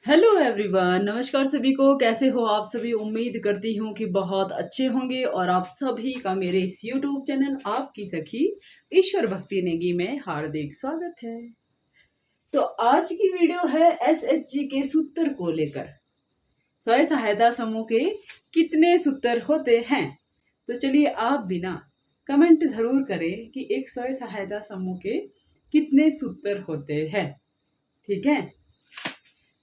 Hello everyone, नमस्कार सभी को। कैसे हो आप सभी? उम्मीद करती हूँ कि बहुत अच्छे होंगे और आप सभी का मेरे इस यूट्यूब चैनल आपकी सखी ईश्वर भक्ति नेगी में हार्दिक स्वागत है। तो आज की वीडियो है एसएचजी के सूत्र को लेकर। स्वयं सहायता समूह के कितने सूत्र होते हैं? तो चलिए आप भी ना कमेंट जरूर करें कि एक स्वयं सहायता समूह के कितने सूत्र होते हैं। ठीक है,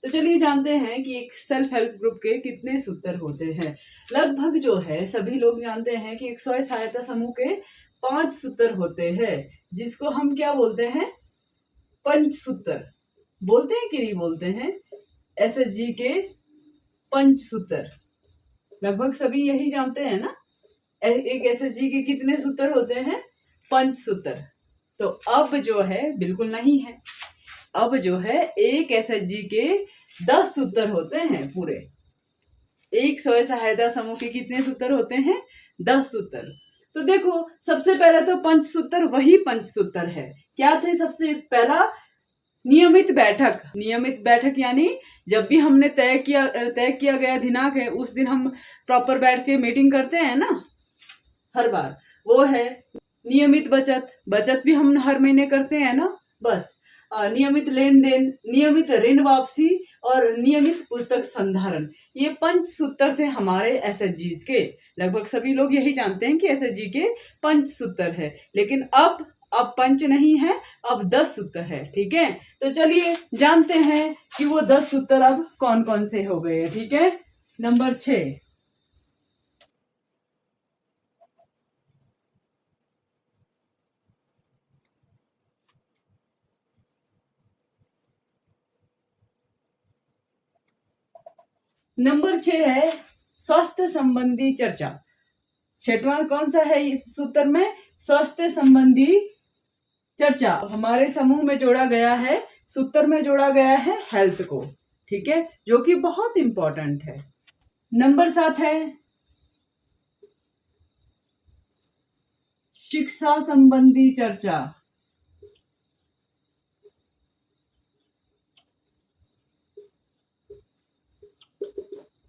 तो चलिए जानते हैं कि एक सेल्फ हेल्प ग्रुप के कितने सूत्र होते हैं। लगभग जो है सभी लोग जानते हैं कि एक स्वयं सहायता समूह के 5 सूत्र होते हैं, जिसको हम क्या बोलते हैं? पंचसूत्र। बोलते हैं कि नहीं बोलते हैं? एसएचजी के पंचसूत्र लगभग सभी यही जानते हैं ना। एक एसएचजी के कितने सूत्र होते हैं? पंचसूत्र। तो अब जो है बिल्कुल नहीं है, अब जो है एक एसएचजी के 10 सूत्र होते हैं पूरे। एक स्वयं सहायता समूह के कितने सूत्र होते हैं? 10 सूत्र। तो देखो, सबसे पहले तो पंचसूत्र, वही पंचसूत्र है। क्या थे? सबसे पहला नियमित बैठक। नियमित बैठक यानी जब भी हमने तय किया गया दिनांक है, उस दिन हम प्रॉपर बैठ के मीटिंग करते हैं ना हर बार, वो है नियमित बचत। बचत भी हम हर महीने करते हैं ना। बस नियमित लेन देन, नियमित ऋण वापसी और नियमित पुस्तक संधारण, ये पंच सूत्र थे हमारे एसएचजी के। लगभग सभी लोग यही जानते हैं कि एसएचजी के पंच सूत्र है, लेकिन अब पंच नहीं है, अब 10 सूत्र है। ठीक है, तो चलिए जानते हैं कि वो 10 सूत्र अब कौन कौन से हो गए। ठीक है, नंबर 6, नंबर 6 है स्वास्थ्य संबंधी चर्चा। छठवां कौन सा है इस सूत्र में? स्वास्थ्य संबंधी चर्चा। हमारे समूह में जोड़ा गया है, सूत्र में जोड़ा गया है हेल्थ को। ठीक है, जो कि बहुत इंपॉर्टेंट है। नंबर 7 है शिक्षा संबंधी चर्चा।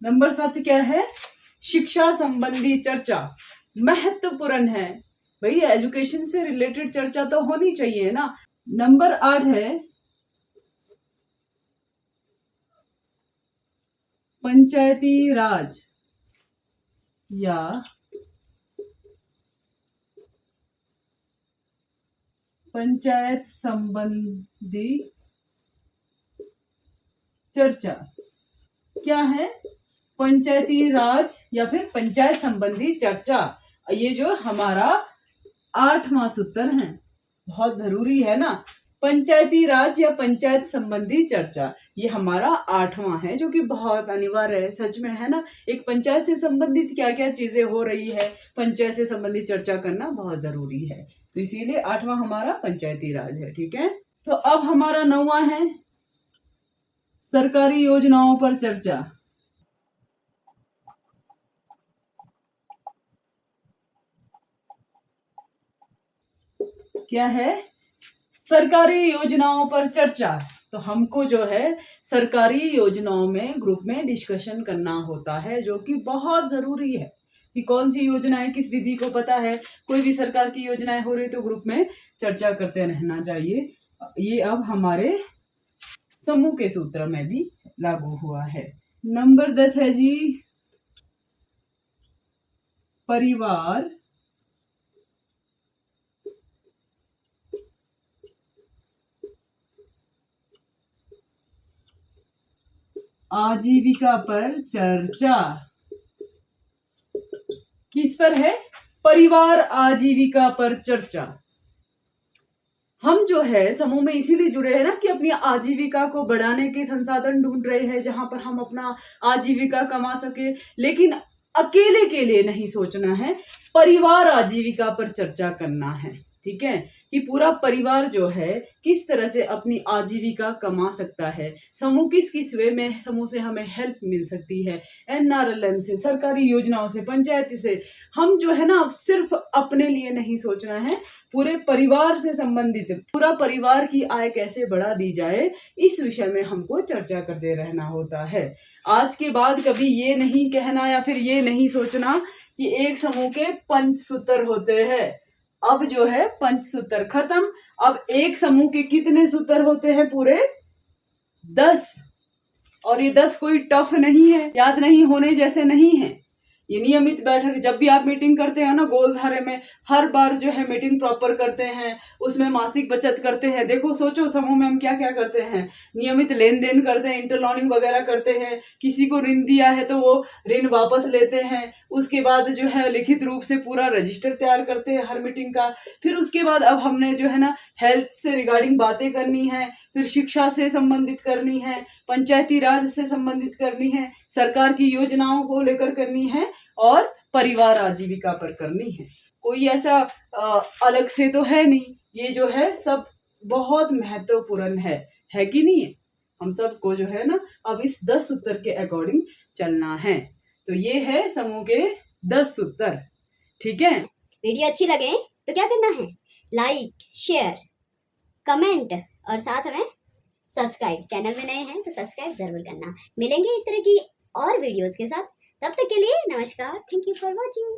नंबर 7 क्या है? शिक्षा संबंधी चर्चा। महत्वपूर्ण है भाई, एजुकेशन से रिलेटेड चर्चा तो होनी चाहिए ना। नंबर 8 है पंचायती राज या पंचायत संबंधी चर्चा। क्या है? पंचायती राज या फिर पंचायत संबंधी चर्चा। ये जो हमारा 8वां सूत्र है, बहुत जरूरी है ना। पंचायती राज या पंचायत संबंधी चर्चा, ये हमारा 8वां है, जो कि बहुत अनिवार्य है। सच में है ना, एक पंचायत से संबंधित क्या क्या चीजें हो रही है, पंचायत से संबंधित चर्चा करना बहुत जरूरी है। तो इसीलिए 8वां हमारा पंचायती राज है। ठीक है, तो अब हमारा 9वां है सरकारी योजनाओं पर चर्चा। क्या है? सरकारी योजनाओं पर चर्चा। तो हमको जो है सरकारी योजनाओं में ग्रुप में डिस्कशन करना होता है, जो कि बहुत जरूरी है कि कौन सी योजनाएं किस दीदी को पता है। कोई भी सरकार की योजनाएं हो रही तो ग्रुप में चर्चा करते रहना चाहिए। ये अब हमारे समूह के सूत्र में भी लागू हुआ है। नंबर 10 है जी परिवार आजीविका पर चर्चा। किस पर है? परिवार आजीविका पर चर्चा। हम जो है समूह में इसीलिए जुड़े हैं ना कि अपनी आजीविका को बढ़ाने के संसाधन ढूंढ रहे हैं, जहां पर हम अपना आजीविका कमा सके। लेकिन अकेले के लिए नहीं सोचना है, परिवार आजीविका पर चर्चा करना है। ठीक है, कि पूरा परिवार जो है किस तरह से अपनी आजीविका कमा सकता है, समूह किस किस वे में समूह से हमें हेल्प मिल सकती है, एनआरएलएम से, सरकारी योजनाओं से, पंचायती से। हम जो है ना अब सिर्फ अपने लिए नहीं सोचना है, पूरे परिवार से संबंधित पूरा परिवार की आय कैसे बढ़ा दी जाए, इस विषय में हमको चर्चा करते रहना होता है। आज के बाद कभी ये नहीं कहना या फिर ये नहीं सोचना कि एक समूह के पंचसूत्र होते हैं। अब जो है पंचसूत्र खत्म। अब एक समूह के कितने सूत्र होते हैं? पूरे 10। और ये 10 कोई टफ नहीं है, याद नहीं होने जैसे नहीं है। ये नियमित बैठक, जब भी आप मीटिंग करते हैं ना गोलधारे में, हर बार जो है मीटिंग प्रॉपर करते हैं, उसमें मासिक बचत करते हैं। देखो सोचो समूह में हम क्या क्या करते हैं, नियमित लेन देन करते हैं, इंटरलॉनिंग वगैरह करते हैं, किसी को ऋण दिया है तो वो ऋण वापस लेते हैं, उसके बाद जो है लिखित रूप से पूरा रजिस्टर तैयार करते हैं हर मीटिंग का। फिर उसके बाद अब हमने जो है ना हेल्थ से रिगार्डिंग बातें करनी है, फिर शिक्षा से संबंधित करनी है, पंचायती राज से संबंधित करनी है, सरकार की योजनाओं को लेकर करनी है और परिवार आजीविका पर करनी है। कोई ऐसा अलग से तो है नहीं, ये जो है सब बहुत महत्वपूर्ण है कि नहीं है? हम सबको जो है ना अब इस 10 सूत्र के अकॉर्डिंग चलना है। तो ये है समूह के 10 सूत्र, ठीक है। वीडियो अच्छी लगे तो क्या करना है? लाइक, शेयर, कमेंट और साथ में सब्सक्राइब। चैनल में नए हैं तो सब्सक्राइब जरूर करना। मिलेंगे इस तरह की और वीडियोस के साथ, तब तक के लिए नमस्कार। Thank you for watching.